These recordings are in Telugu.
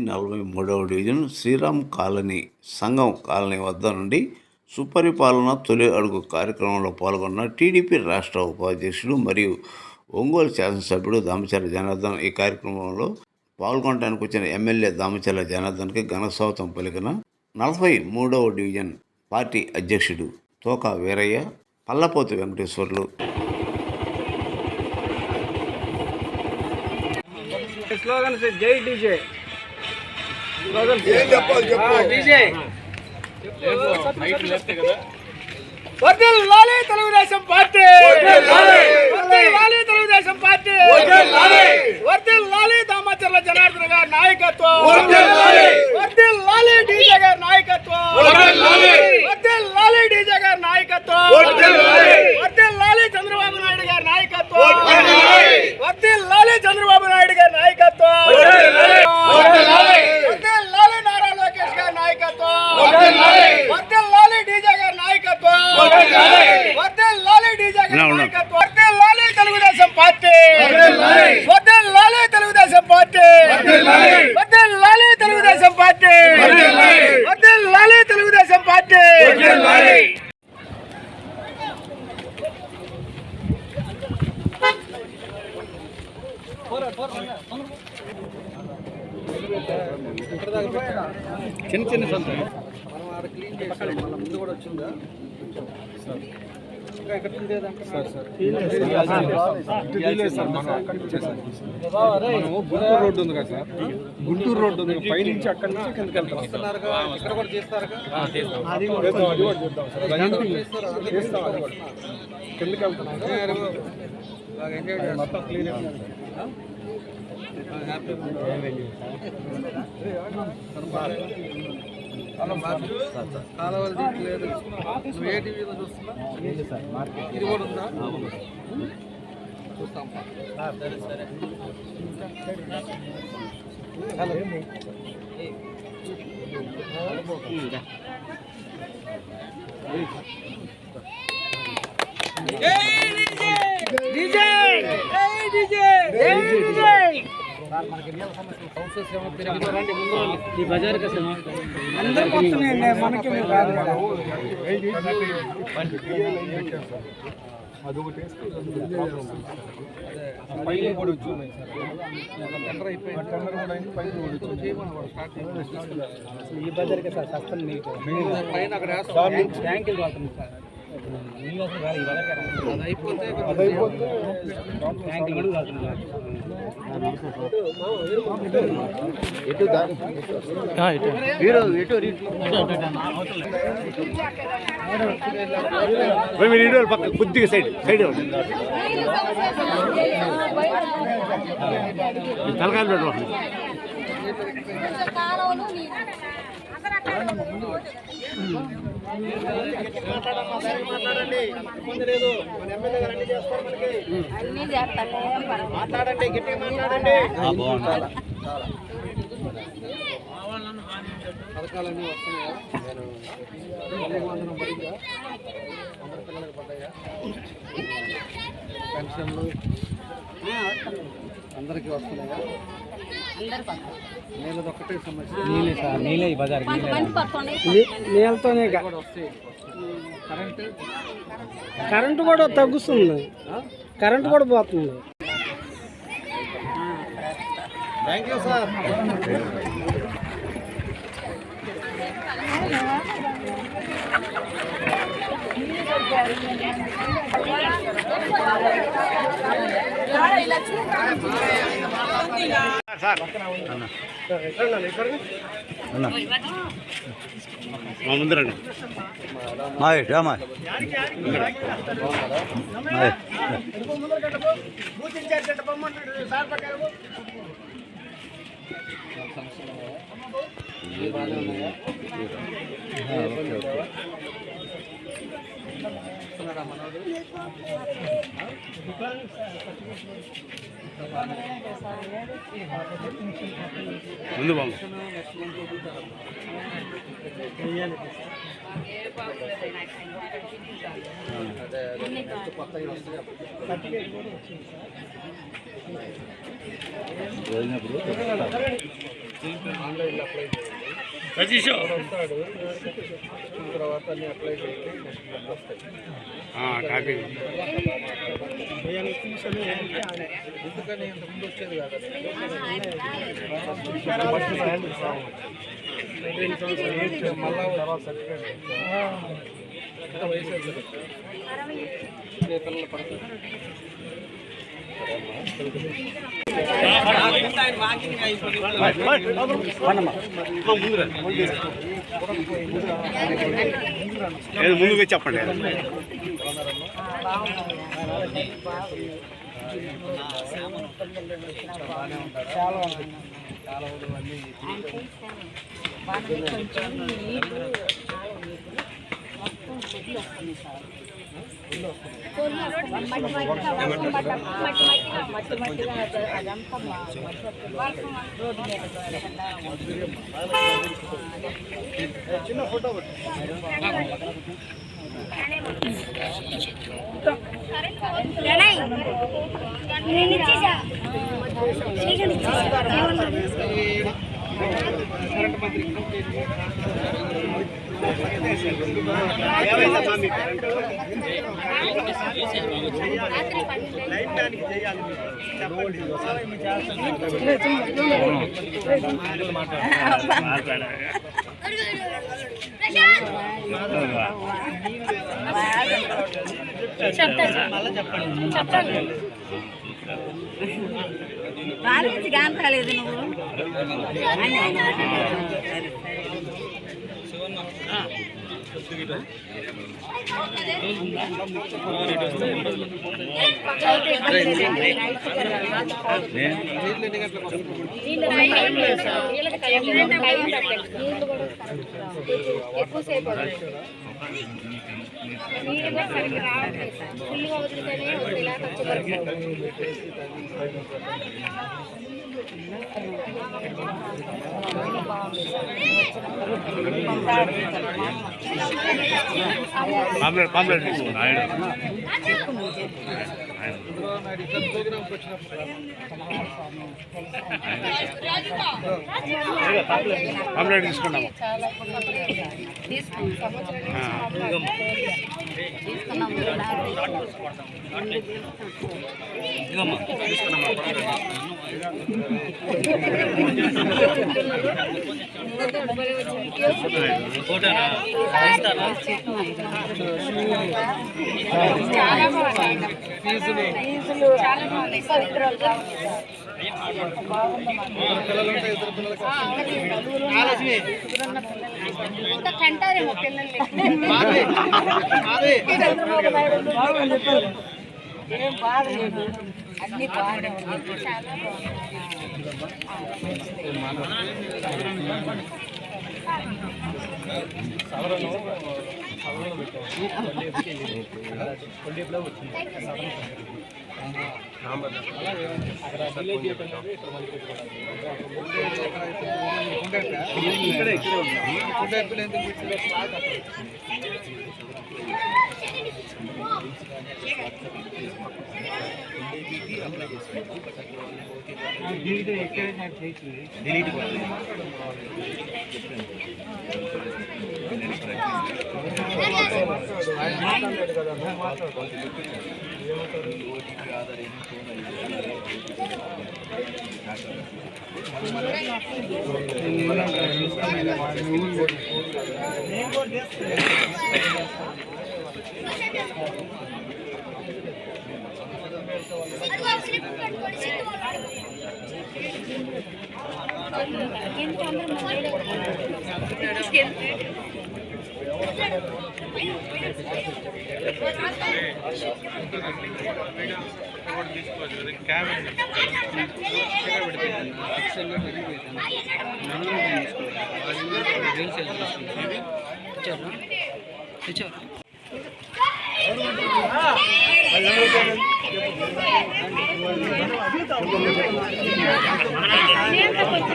43వ డివిజన్ శ్రీరామ్ కాలనీ సంఘం కాలనీ వద్ద నుండి సుపరిపాలన తొలి అడుగు కార్యక్రమంలో పాల్గొన్న టీడీపీ రాష్ట్ర ఉపాధ్యక్షుడు మరియు ఒంగోలు శాసనసభ్యుడు దామచర్ల జనార్దన్ ఈ కార్యక్రమంలో పాల్గొనడానికి వచ్చిన ఎమ్మెల్యే దామచర్ల జనార్దన్కి ఘనస్వాగతం పలికిన 43వ డివిజన్ పార్టీ అధ్యక్షుడు తోక వీరయ్య, పల్లపోతు వెంకటేశ్వర్లు. స్లోగన్ జై డీజే. వర్ధిల్లాలి తెలుగుదేశం పార్టీ, వర్ధిల్లాలి తెలుగుదేశం పార్టీ, వర్ధిల్లాలి దామచర్ల జనార్దన్ గారి నాయకత్వం, వర్ధిల్లాలి డీజే గారి నాయకత్వం, వర్ధిల్లాలి డీజే గారి నాయకత్వం, వర్ధిల్లాలి చంద్రబాబు నాయుడు గారి నాయకత్వం, వర్ధిల్లాలి చంద్రబాబు నాయుడు గారి నాయకత్వం, వర్ధిల్లాలి నారా లోకేష్ గారి నాయకత్వం, వర్ధిల్లాలి డీజే గారి నాయకత్వం, వర్ధిల్లాలి డీజే గారి నాయకత్వం, వర్ధిల్లాలి తెలుగుదేశం పార్టీ, వర్ధిల్లాలి తెలుగుదేశం పార్టీ, వర్ధిల్లాలి తెలుగుదేశం పార్టీ, వర్ధిల్లాలి తెలుగుదేశం పార్టీ. చిన్న చిన్న సంత మనం ఆడ క్లీన్ చేసాం, మళ్ళీ ముందు కూడా వచ్చిందా సార్? ఇంకా ఎక్కడ గుంటూరు రోడ్డు ఉంది కదా సార్, గుంటూరు రోడ్డు ఉంది, పైనుంచి అక్కడి నుంచి కిందకి వెళ్తాం. ఇక్కడ కూడా చేస్తారుగా, అది కూడా చేద్దాం సార్, చేస్తాం. అది కూడా కిందకి వెళ్తాం, మొత్తం క్లీన్ కాలవలు లేదు. ఏ టీవీలో చూస్తున్నా ఇది కూడా ఉందా? చూస్తాం. సరే సరే. ఈ బజార్ అందరికి వస్తున్నాయండి, మనకి అదొకటి పైలు కూడా వచ్చి ఉన్నాయి సార్. టెండర్ అయిపోయింది, టెండర్ కూడా అయింది, పైలు కూడా వచ్చి ఈ బజార్కి సార్ కష్టం. మీకు పైన అక్కడ ట్యాంకులు వాడుతుంది సార్, అది అయిపోతే ట్యాంకులు కూడా వాడుతుంది. పక్క కొద్దిగా సైడ్ సైడ్ తలకాయలు పెట్టు. మాట్లాడండి, మాట్లాడండి, గట్టిగా మాట్లాడండి. పథకాలన్నీ వస్తున్నాయా? పెన్షన్లు అందరికీ వస్తున్నాయా? నీళ్ళది ఒక్కటే సమస్య. నీళ్ళే సార్, నీళ్ళే ఈ బజార్ నీళ్ళతోనే వస్తాయి. కరెంటు కూడా తగ్గుతుంది, కరెంటు కూడా పోతుంది. Thank you sir. ముందరండి ముందు బాగు ఆన్లైన్లో అప్లై చేయండి. వస్తాడు తర్వాత అన్ని అప్లై చేయండి. నెక్స్ట్ వస్తాయి. ఎందుకని ఇంతకుముందు వచ్చేది కాదు. మళ్ళా తర్వాత సర్టిఫికేట్ వయసు పిల్లలు పడతారు. ముందుగా చెప్పండి. చాలా ఉంటుంది. చాలా అన్నీ చిన్న ఫోటో కరెంట్ మంత్రి వారికి గాన్ కాలేదు నువ్వు ఎక్కువసేపు నీళ్ళు సరిగ్గా రావట్లేదు ఫుల్గా వదిలితేనే ఇలా ఖర్చు పాంప్లెట్ తీసుకున్నా పాంప్లెట్ తీసుకున్నాము. ఇంకా కంటారేమో పిల్లలు ఏం బాగలేదు అన్ని బాగానే ఉంది చాలా చాలా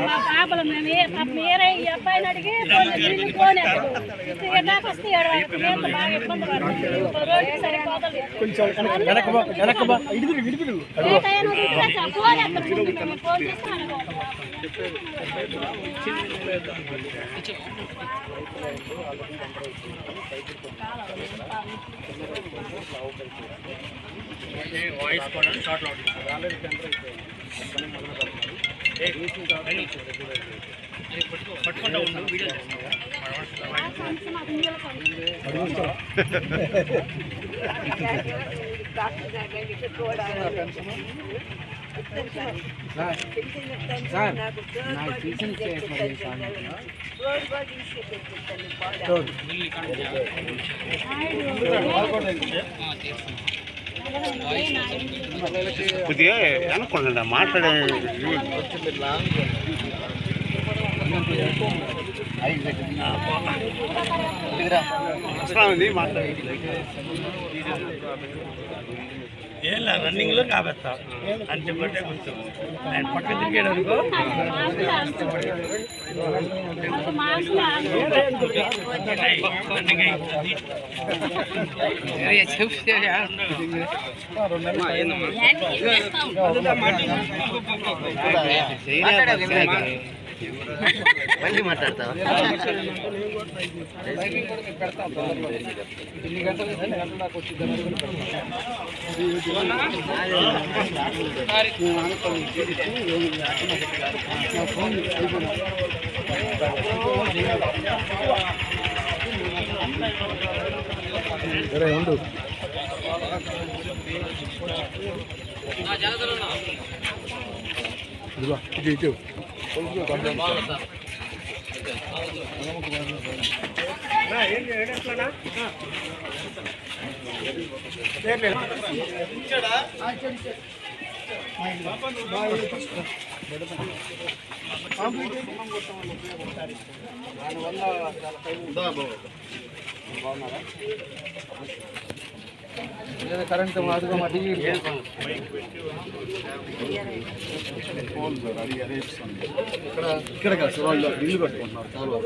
మా పాపలు మీరే ఈ అబ్బాయిని అడిగి ఫోన్ ఎటాకు వస్తే బాగా ఇబ్బంది పడుతుంది రోజు సరిపోతుంది ఫోన్ చేస్తాను వాయిస్ కూడా షార్ట్ అవుట్ పట్టుకుంటా ఉండు వీడియో కొద్దిగా అనుకోండి మాట్లాడే ఏం లేదు రన్నింగ్లో కాబెత్తా అని చెప్పంటే కొంచెం ఆయన పక్కన తిరిగాడు అనుకో రన్నింగ్ మళ్ళీ మాట్లాడతావా ఉండు ఇటు ఇటు కరెంట్ మాదిగా మట్టి ఇక్కడ కాదు వాళ్ళు ఇల్లు కట్టుకుంటున్నారు కాలువ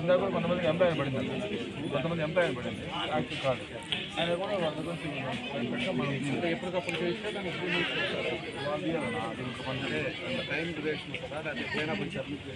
ఇందాక కొంతమందికి ఎంప్లాయ్ పడింది కొంతమంది ఎంప్లాయ్ పడింది యాక్టివ్ కార్డు ఆయన కూడా వాళ్ళ గురించి మనం ఎప్పటికప్పుడు చేస్తే దాన్ని వాళ్ళు టైం డ్యూరేషన్ కదా అది ఎప్పుడైనా కొంచెం సబ్మిట్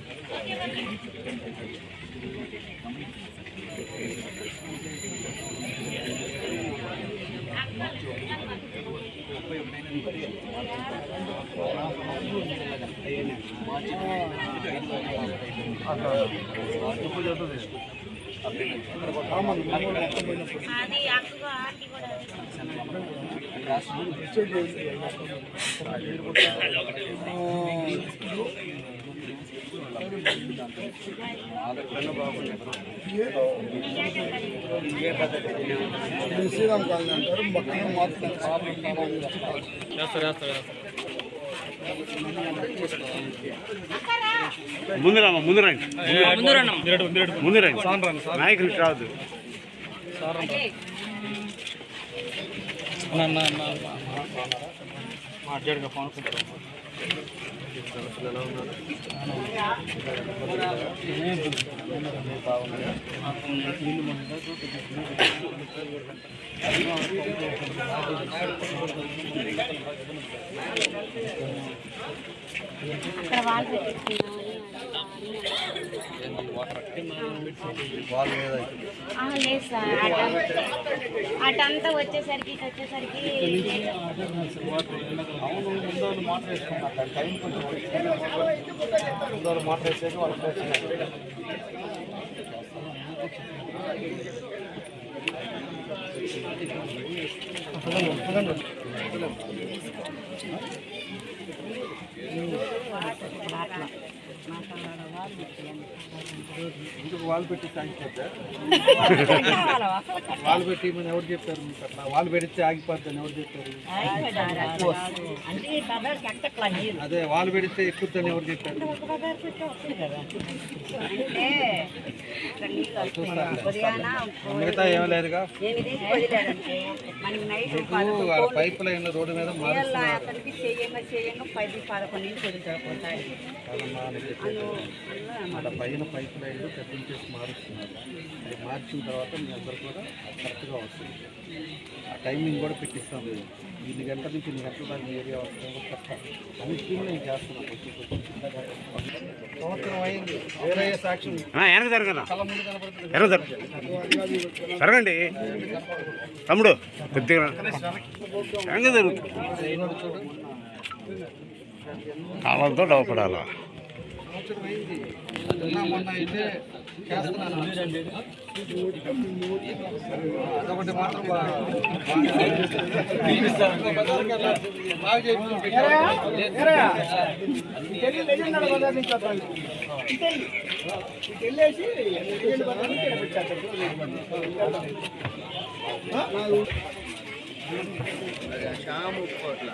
శ్రీరామ్ కాలనీ అంటారు మొత్తం ముందు రండి ముందు రండి నాయకులు కాదు మాట్లాడుగా ఫోన్ అక్కడ వాళ్ళు లేదు సార్ అటంతా వచ్చేసరికి మాట వేసుకున్నారు టైం కొంచెం మాట వేసేది వాళ్ళకి మాట్లాడాలి ఇందుకు వాళ్ళు పెట్టి సాగిపోతే వాళ్ళు పెట్టి మన ఎవరు చెప్పారు మీకు అట్లా వాళ్ళు పెడితే ఆగిపోద్దని ఎవరు చెప్పారు అదే వాళ్ళు పెడితే ఎక్కుద్దని ఎవరు చెప్పారు మిగతా ఏం లేదుగా పైప్ లైన్ రోడ్డు మీద పైన పైప్ లైన్ కటింగ్ చేసి మారుస్తున్నారు అది మార్చిన తర్వాత మీ అందరు కూడా కరెక్ట్గా వస్తుంది ఆ టైమింగ్ కూడా పెట్టిస్తాం లేదు 8 గంటల నుంచి 8 గంటల దాకా ఏరియా వస్తుంది చెప్పాలి అన్ని స్కీమ్ నేను చేస్తున్నాను సంవత్సరం అయింది వేరే సాక్ష్యం వెనక జరగనా కళ్ళ ముందు కనపడుతుంది జరగండి తమ్ముడు కొద్దిగా వెనక జరుగుతుంది చూడు కాలంతో డవపడాలా సంవత్సరం అయింది మొన్న అయితే చేస్తున్నాను అదొకటి మాత్రం శ్యాము కోట్ల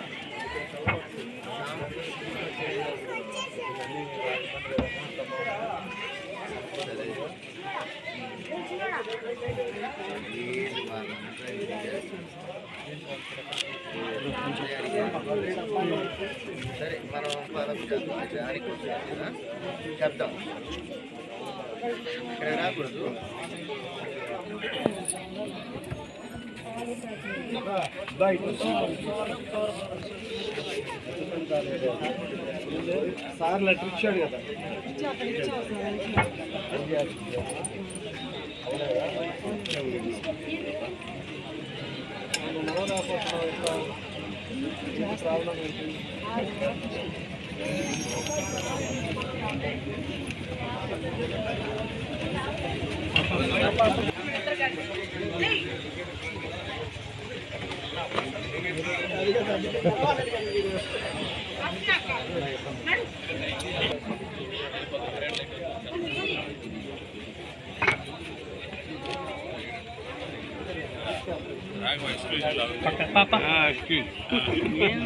సరే మనం చెప్తాం ఇక్కడ రాకూడదు సార్ లెటర్ ఇచ్చాడు కదా ప్రాబ్లం ఏంటి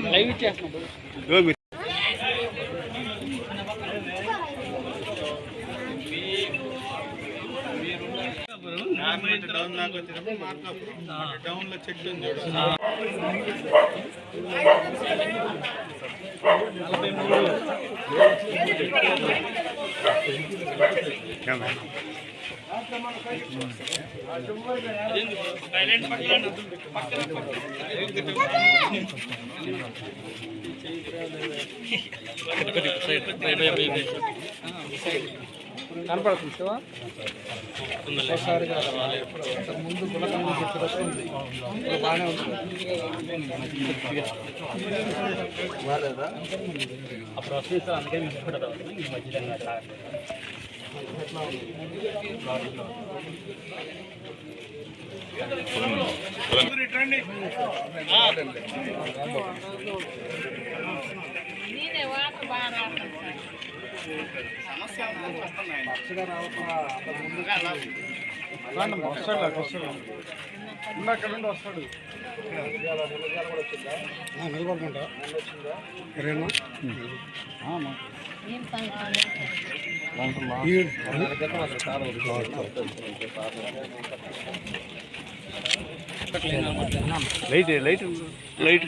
లైవ్ ఇచ్చేస్తున్నాడు డౌన్ దాకా వచ్చినప్పుడు మార్కాపురం డౌన్ లో చెట్టు ఉంది కనపడుతుంది ఒకసారి ముందు గులకం వస్తుంది బాగానే ఉంటుంది బాగాలేదా అప్పుడు వస్తుంది అందుకే తీసుకుంటారు ఈ మధ్యలో అక్కడ నుండి వస్తాడు నిలబడుకుంటా రేమా లైట్ లైట్ లైట్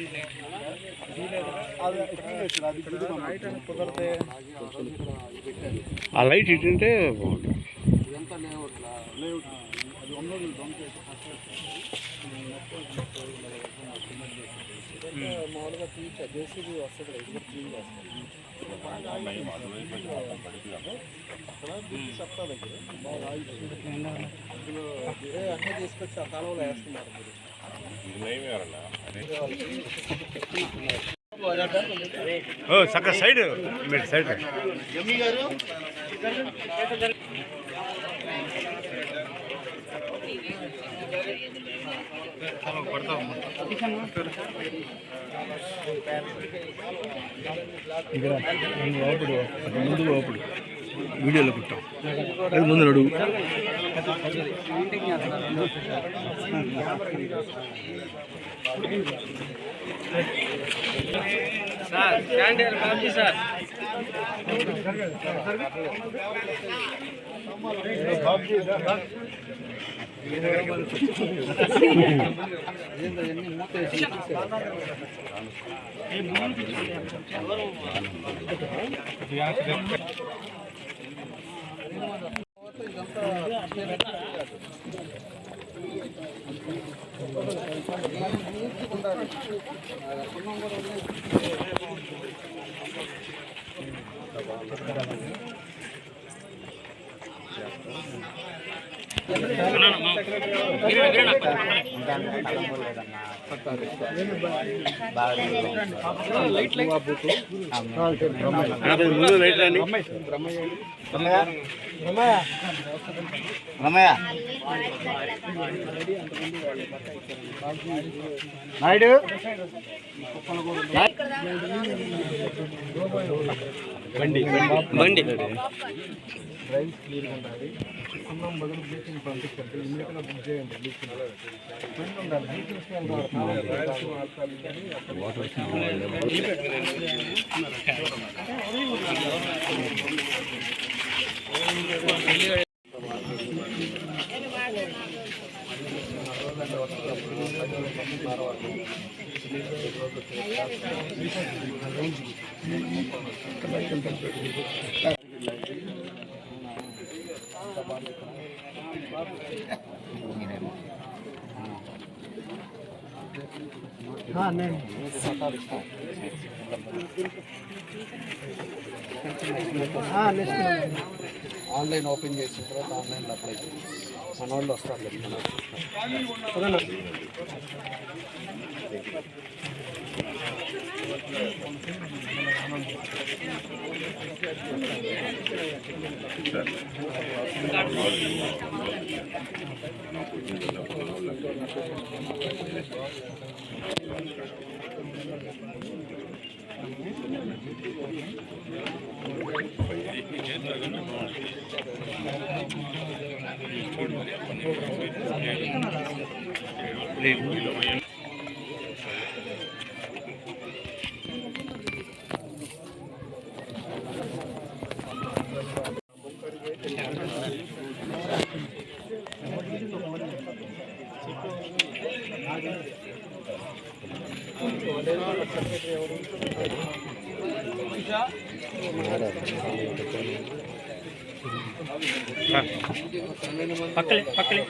ఆ లైట్ ఇటుంటే బాగుంటుంది మామూలుగా తీర్చా జేసీబీ వస్తుంది ఇక్కడ క్లీన్ చేస్తాను చెప్తా దగ్గర అందులో అన్నీ తీసుకొచ్చి ఆ కాలంలో వేస్తున్నారు చక్క సైడ్ మీరు సైడ్ ఇక్కడ ఓపుడు ముందు ఓపుడు వీడియోలో పెట్టాం ముందు అడుగు సార్ క్యాండిల్ కాపీ సార్ ముందు లైట్ రండి రమయ్య నాయుడు బండి బండి డ్రైన్స్ క్లియర్గా ఉండాలి సున్నం బదులు బ్లీచింగ్ పంపించండి ఇమీడియట్గా బుక్ చేయండి బ్లీచింగ్ ఉండాలి ఆన్లైన్ ఓపెన్ చేసిన తర్వాత ఆన్లైన్లో అప్లై చేయండి మన వాళ్ళు వస్తారు పక్కలే పక్కలే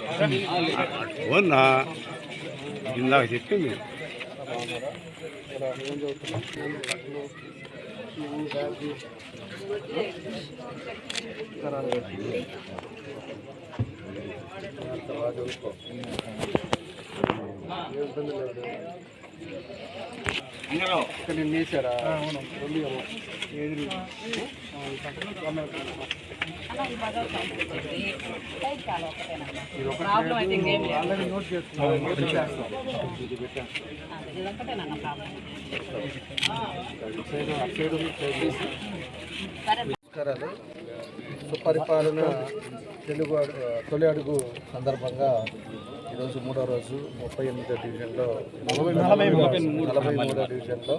అవునా ఇందాక చెప్పింది నేను వేసారా నోట్ నమస్కారాలు. సుపరిపాలన తెలుగు తొలి అడుగు సందర్భంగా ఈరోజు 3వ రోజు 38వ డివిజన్లో 43వ డివిజన్లో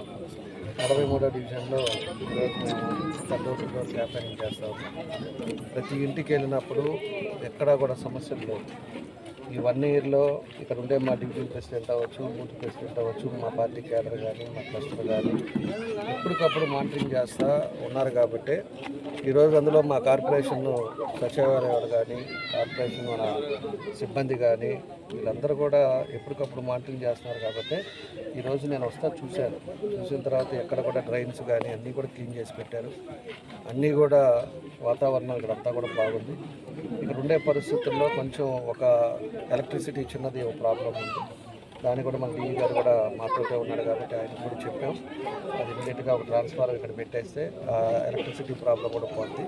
43వ డివిజన్లో ఈరోజు మేము డోర్ టు డోర్ క్యాంపెయినింగ్ చేస్తాము. ప్రతి ఇంటికి వెళ్ళినప్పుడు ఎక్కడా కూడా సమస్యలు లేవు. ఈ 1 ఇయర్లో ఇక్కడ ఉండే మా డివిజన్ ప్రెసిడెంట్ అవ్వచ్చు, బూత్ ప్రెసిడెంట్ అవ్వచ్చు, మా పార్టీ క్యాడర్ కానీ మా క్లస్టర్ కానీ ఎప్పటికప్పుడు మానిటరింగ్ చేస్తూ ఉన్నారు. కాబట్టి ఈరోజు అందులో మా కార్పొరేషన్ సచివాలయాలు కానీ కార్పొరేషన్ మన సిబ్బంది కానీ వీళ్ళందరూ కూడా ఎప్పటికప్పుడు మానిటరింగ్ చేస్తున్నారు. కాబట్టి ఈరోజు నేను చూసిన తర్వాత ఎక్కడ కూడా డ్రైన్స్ కానీ అన్నీ కూడా క్లీన్ చేసి పెట్టారు. అన్నీ కూడా వాతావరణం ఇక్కడంతా కూడా బాగుంది. ఇక్కడ ఉండే పరిస్థితుల్లో కొంచెం ఒక ఎలక్ట్రిసిటీ చిన్నది ఒక ప్రాబ్లం ఉంది. దాన్ని కూడా మన డిఈ గారు కూడా మాతోటే ఉన్నాడు కాబట్టి ఆయన కూడా చెప్పాం. అది ఇమీడియట్గా ఒక ట్రాన్స్ఫార్మర్ ఇక్కడ పెట్టేస్తే ఆ ఎలక్ట్రిసిటీ ప్రాబ్లం కూడా పోతుంది.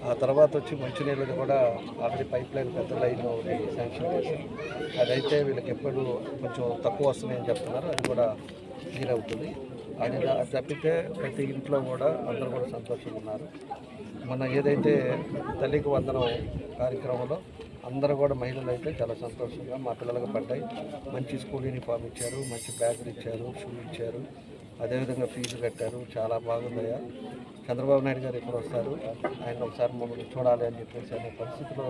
ఆ తర్వాత వచ్చి మంచినీళ్ళది కూడా ఆల్రెడీ పైప్ లైన్ పెద్ద లైన్ శాంక్షన్ చేశాం. అదైతే వీళ్ళకి ఎప్పుడు కొంచెం తక్కువ వస్తున్నాయని చెప్తున్నారు. అది కూడా క్లియర్ అవుతుంది. అది తప్పితే ప్రతి ఇంట్లో కూడా అందరూ కూడా సంతోషంగా ఉన్నారు. మన ఏదైతే తల్లికి వందనం కార్యక్రమంలో అందరూ కూడా మహిళలు అయితే చాలా సంతోషంగా మా పిల్లలకు పడ్డాయి. మంచి స్కూల్ యూనిఫామ్ ఇచ్చారు, మంచి బ్యాగులు ఇచ్చారు, షూ ఇచ్చారు, అదేవిధంగా ఫీజు కట్టారు. చాలా బాగుందయ్యా. చంద్రబాబు నాయుడు గారు ఎప్పుడు వస్తారు, ఆయన ఒకసారి మమ్మల్ని చూడాలి అని చెప్పేసి అనే పరిస్థితిలో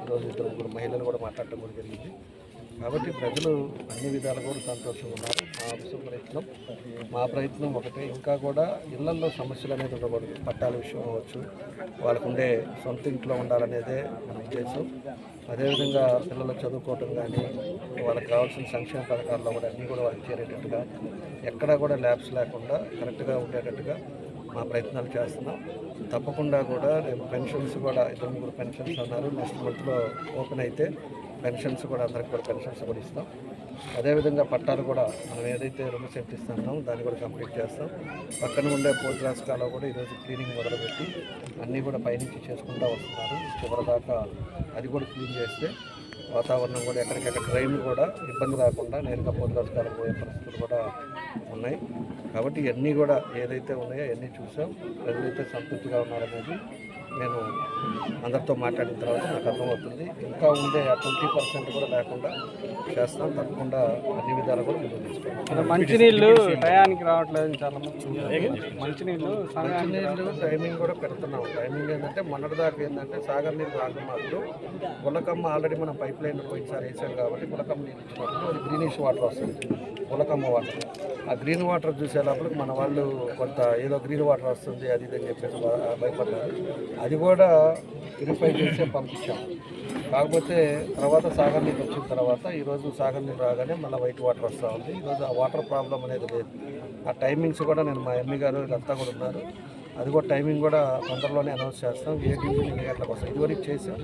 ఈరోజు 2-3 మహిళలు కూడా మాట్లాడటం కూడా జరిగింది. కాబట్టి ప్రజలు అన్ని విధాలు కూడా సంతోషంగా ఉన్నారు. మా ప్రయత్నం ఒకటే, ఇంకా కూడా ఇళ్లలో సమస్యలు అనేది ఉండకూడదు. పట్టాల విషయం అవ్వచ్చు, వాళ్ళకు ఉండే సొంత ఇంట్లో ఉండాలనేదే మన ఉద్దేశం. అదేవిధంగా పిల్లలు చదువుకోవటం కానీ, వాళ్ళకి కావాల్సిన సంక్షేమ పథకాల్లో కూడా అన్నీ కూడా వాళ్ళకి చేరేటట్టుగా, ఎక్కడా కూడా ల్యాబ్స్ లేకుండా కరెక్ట్గా ఉండేటట్టుగా మా ప్రయత్నాలు చేస్తున్నాం. తప్పకుండా కూడా రేపు పెన్షన్స్ కూడా 2-3 పెన్షన్స్ అన్నారు. నెక్స్ట్ మంత్లో ఓపెన్ అయితే పెన్షన్స్ కూడా అందరికి కూడా పెన్షన్స్ కూడా ఇస్తాం. అదేవిధంగా పట్టాలు కూడా మనం ఏదైతే 2 సెంట్లు ఇస్తున్నామో దాన్ని కూడా కంప్లీట్ చేస్తాం. పక్కన ఉండే పోతురాజకాలో కూడా ఈరోజు క్లీనింగ్ మొదలుపెట్టి అన్నీ కూడా పైనుంచి చేసుకుంటూ వస్తున్నారు. చివరిదాకా అది కూడా క్లీన్ చేస్తే వాతావరణం కూడా ఎక్కడికెక్కడ ట్రైన్ కూడా ఇబ్బంది రాకుండా నేరుగా పోతురాజకాలం పోయే పరిస్థితులు కూడా ఉన్నాయి. కాబట్టి ఇవన్నీ కూడా ఏదైతే ఉన్నాయో అవన్నీ చూసాం. ప్రజలైతే సంతృప్తిగా ఉన్నారనేది నేను అందరితో మాట్లాడిన తర్వాత నాకు అర్థమవుతుంది. ఇంకా ఉండే 20% కూడా లేకుండా చేస్తాం. తప్పకుండా అన్ని విధాలు కూడా ముందుకు తీసుకుంటాం. మంచినీళ్ళు టయానికి రావట్లేదు. చాలా మంచినీళ్ళు టైమింగ్ కూడా పెడుతున్నాం. టైమింగ్ ఏంటంటే మొన్నటిదాకా ఏంటంటే సాగర్ నీళ్ళు రాకమాప్పుడు గులకమ్మ ఆల్రెడీ మనం పైప్ లైన్ పోయినసారి వేసాం కాబట్టి గులకమ్మ నీళ్ళు ఇచ్చినప్పుడు అది గ్రీనిష్ వాటర్ వస్తుంది. గులకమ్మ వాటర్, ఆ గ్రీన్ వాటర్ చూసేటప్పుడు మన వాళ్ళు కొంత ఏదో గ్రీన్ వాటర్ వస్తుంది అది ఇది అని చెప్పేసి భయపడ్డారు. అది కూడా ప్యూరిఫై చేసి పంపించాం. కాకపోతే తర్వాత సాగర్ నీళ్ళు వచ్చిన తర్వాత ఈరోజు సాగర్ నీళ్ళు రాగానే మళ్ళీ వైట్ వాటర్ వస్తూ ఉంది. ఈరోజు ఆ వాటర్ ప్రాబ్లం అనేది లేదు. ఆ టైమింగ్స్ కూడా నేను మా ఎంఈ గారు వీళ్ళంతా కూడా ఉన్నారు. అది కూడా టైమింగ్ కూడా తొందరలోనే అనౌన్స్ చేస్తాం. 7 నుంచి 8 గంటలకు వస్తాం. ఇదివరకు చేసాం.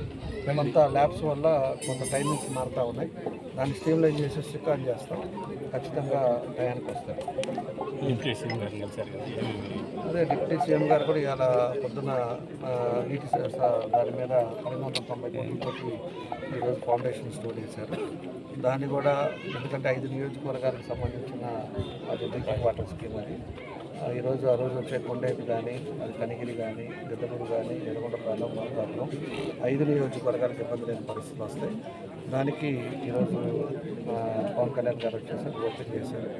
మేమంతా ల్యాబ్స్ వల్ల కొంత టైమింగ్స్ మారుతూ ఉన్నాయి. దాన్ని స్ట్రీమ్లైన్ చేసి స్టిక్ ఆన్ చేస్తాం. ఖచ్చితంగా టయానికి వస్తారు. అదే డిప్యూటీ సీఎం గారు కూడా ఇవాళ పొద్దున్న నీటి దాని మీద 290 కోట్లతోటి ఈరోజు ఫౌండేషన్ స్టోర్ చేశారు. దాన్ని కూడా ఎందుకంటే 5 నియోజకవర్గాలకు సంబంధించిన డ్రింకింగ్ వాటర్ స్కీమ్ అది. ఈరోజు ఆ రోజు వచ్చే కొండేపు కానీ, అది కనిగిరి కానీ, గిద్దలూరు కానీ, ఎర్రగొండపాలెం, మార్కాపురం 5 నియోజకవర్గాలకు ఇబ్బంది లేని పరిస్థితులు వస్తాయి. దానికి ఈరోజు పవన్ కళ్యాణ్ గారు వచ్చేసి ఓపెన్ చేశారు.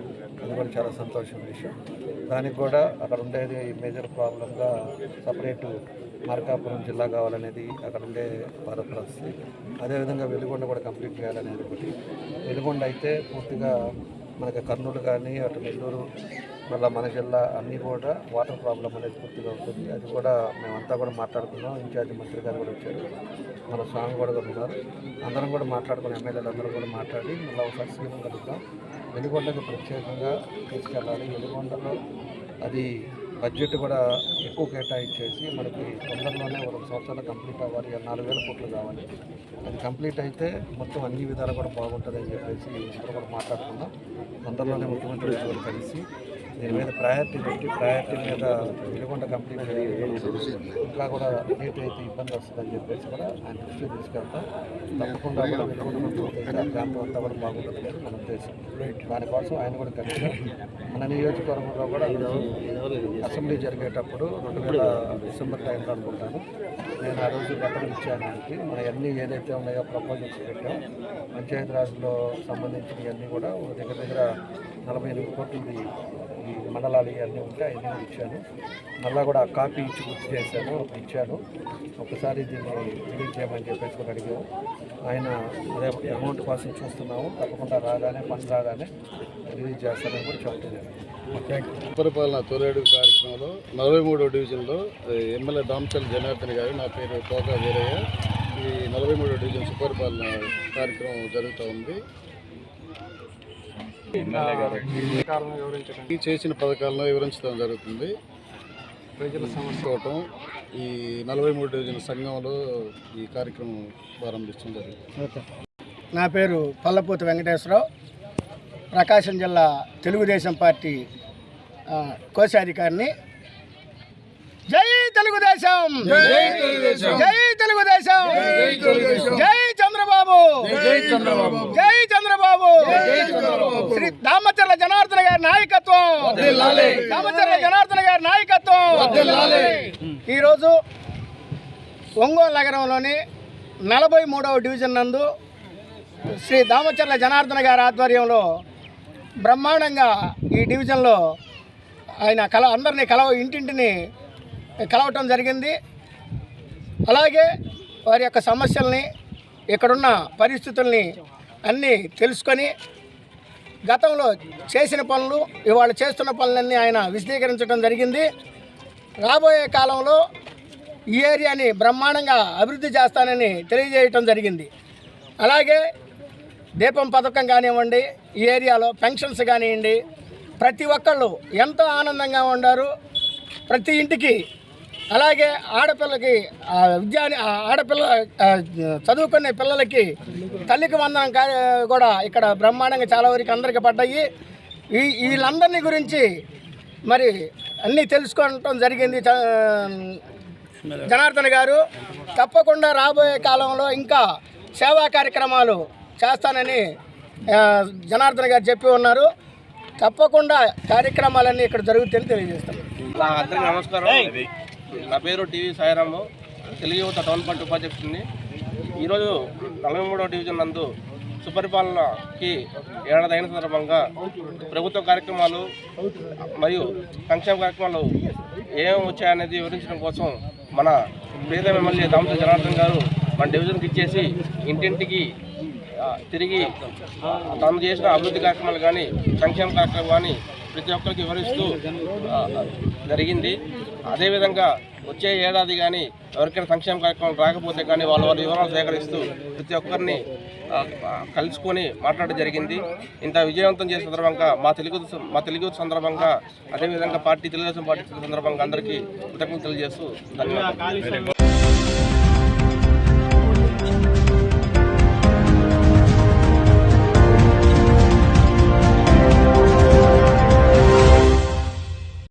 అది కూడా చాలా సంతోషమైన విషయం. దానికి కూడా అక్కడ ఉండేది మేజర్ ప్రాబ్లంగా సపరేటు మార్కాపురం జిల్లా కావాలనేది అక్కడ ఉండే బాధ పరిస్థితి. అదేవిధంగా వెలుగొండ కూడా కంప్లీట్ చేయాలనేది ఒకటి. వెలుగొండ అయితే పూర్తిగా మనకి కర్నూలు కానీ అటు నెల్లూరు మళ్ళీ మన జిల్లా అన్నీ కూడా వాటర్ ప్రాబ్లం అనేది పూర్తిగా ఉంటుంది. అది కూడా మేమంతా కూడా మాట్లాడుకున్నాం. ఇన్ఛార్జి మంత్రి గారు కూడా వచ్చారు, మన స్వామి కూడా ఉన్నారు. అందరం కూడా మాట్లాడుకుని ఎమ్మెల్యేలు అందరూ కూడా మాట్లాడి మళ్ళీ ఒకసారి సీఎం కలుద్దాం. వెలుగొండకు ప్రత్యేకంగా తీసుకెళ్ళాలి. వెలుగొండలో అది బడ్జెట్ కూడా ఎక్కువ కేటాయించేసి మనకి తొందరలోనే 1 సంవత్సరాలు కంప్లీట్ అవ్వాలి. 4,000 కోట్లు కావాలి. అది కంప్లీట్ అయితే మొత్తం అన్ని విధాలు కూడా బాగుంటుంది అని చెప్పేసి అందరూ కూడా మాట్లాడుకున్నాం. తొందరలోనే ముఖ్యమంత్రి గారు కలిసి దీని మీద ప్రయారిటీ పెట్టి ప్రయారిటీ మీద వెలుగొండ కంప్లీట్ ఇంకా కూడా నీట్ అయితే ఇబ్బంది వస్తుందని చెప్పేసి కూడా ఆయన దృష్టికి తీసుకెళ్తాం. తప్పకుండా కూడా వెలుగొండ ప్రాంతం అంతా కూడా బాగుంటుంది మన ఉద్దేశం. దానికోసం ఆయన కూడా కలిసి మన నియోజకవర్గంలో కూడా అసెంబ్లీ జరిగేటప్పుడు 2000 డిసెంబర్ టైంలో అనుకుంటాను నేను ఆ రోజు లెటర్ ఇచ్చాను. ఆయనకి మన అన్నీ ఏదైతే ఉన్నాయో ప్రపోజల్స్ పెట్టాం. పంచాయతీరాజ్లో సంబంధించినవన్నీ కూడా దగ్గర 48 కోట్లది ఈ మండలాలు ఇవన్నీ ఉంటే అవన్నీ ఇచ్చాను. మళ్ళీ కూడా కాపీ ఇచ్చి గుర్తు చేశాను, ఇచ్చాను. ఒకసారి దీన్ని రిలీజ్ చేయమని చెప్పేసి కూడా అడిగాము. ఆయన అదే అమౌంట్ కోసం చూస్తున్నాము. తప్పకుండా రాగానే ఫండ్ రాగానే రిలీజ్ చేస్తారని కూడా చెప్తున్నాను. పరిపాలన తొలి కార్యక్రమంలో 43వ డివిజన్లో ఎమ్మెల్యే దామచల్ జనార్దన్ గారు, నా పేరు తోక వీరయ్య. ఈ 43వ డివిజన్ సుపరిపాలన కార్యక్రమం జరుగుతూ ఉంది. ఈ చేసిన పథకాలను వివరించడం జరుగుతుంది. ప్రజల సమస్యకోవటం ఈ 43 డివిజన్ సంఘంలో ఈ కార్యక్రమం ప్రారంభించడం జరుగుతుంది. నా పేరు పల్లపోతు వెంకటేశ్వరరావు, ప్రకాశం జిల్లా తెలుగుదేశం పార్టీ కోశాధికారిని. జై తెలుగుదేశం, జై తెలుగుదేశం, జై చంద్రబాబు, జై చంద్రబాబు. శ్రీ దామచర్ల జనార్దన్ గారి నాయకత్వం, దామచర్ల జనార్దన్ గారి నాయకత్వం. ఈరోజు ఒంగోలు నగరంలోని 43వ డివిజన్ నందు శ్రీ దామచర్ల జనార్దన గారి ఆధ్వర్యంలో బ్రహ్మాండంగా ఈ డివిజన్లో ఆయన అందరినీ ఇంటింటిని కలవటం జరిగింది. అలాగే వారి యొక్క సమస్యల్ని, ఇక్కడున్న పరిస్థితుల్ని అన్నీ తెలుసుకొని గతంలో చేసిన పనులు, ఇవాళ చేస్తున్న పనులన్నీ ఆయన విశదీకరించడం జరిగింది. రాబోయే కాలంలో ఈ ఏరియాని బ్రహ్మాండంగా అభివృద్ధి చేస్తానని తెలియజేయటం జరిగింది. అలాగే దీపం పథకం కానివ్వండి, ఈ ఏరియాలో పెన్షన్స్ కానివ్వండి, ప్రతి ఒక్కళ్ళు ఎంతో ఆనందంగా ఉన్నారు. ప్రతి ఇంటికి, అలాగే ఆడపిల్లకి ఆడపిల్ల చదువుకునే పిల్లలకి తల్లికి వందనం కూడా ఇక్కడ బ్రహ్మాండంగా చాలా వరకు అందరికీ పడ్డాయి. వీళ్ళందరినీ గురించి మరి అన్నీ తెలుసుకోవటం జరిగింది జనార్దన్ గారు. తప్పకుండా రాబోయే కాలంలో ఇంకా సేవా కార్యక్రమాలు చేస్తానని జనార్దన్ గారు చెప్పి ఉన్నారు. తప్పకుండా కార్యక్రమాలన్నీ ఇక్కడ జరుగుతాయని తెలియజేస్తాను. అందరికీ నమస్కారం. నా పేరు టీవీ సాయిరాము, తెలుగు యువత టౌన్ పార్టీ ఉపాధ్యక్షుడిని. ఈరోజు 43వ డివిజన్ నందు సుపరిపాలనకి ఏడాది అయిన సందర్భంగా ప్రభుత్వ కార్యక్రమాలు మరియు సంక్షేమ కార్యక్రమాలు ఏమేమి వచ్చాయనేది వివరించడం కోసం మన ప్రియతమ ఎమ్మెల్యే దామచర్ల జనార్దన్ గారు మన డివిజన్కి ఇచ్చేసి ఇంటింటికి తిరిగి తాను చేసిన అభివృద్ధి కార్యక్రమాలు కానీ, సంక్షేమ కార్యక్రమాలు కానీ ప్రతి ఒక్కరికి వివరిస్తూ జరిగింది. అదేవిధంగా వచ్చే ఏడాది కానీ ఎవరికైనా సంక్షేమ కార్యక్రమాలు రాకపోతే కానీ వాళ్ళ వివరాలు సేకరిస్తూ ప్రతి ఒక్కరిని కలుసుకొని మాట్లాడడం జరిగింది. ఇంత విజయవంతం చేసిన సందర్భంగా మా తెలుగు సందర్భంగా, అదేవిధంగా తెలుగుదేశం పార్టీ సందర్భంగా అందరికీ కృతజ్ఞతలు తెలియజేస్తూ ధన్యవాదాలు.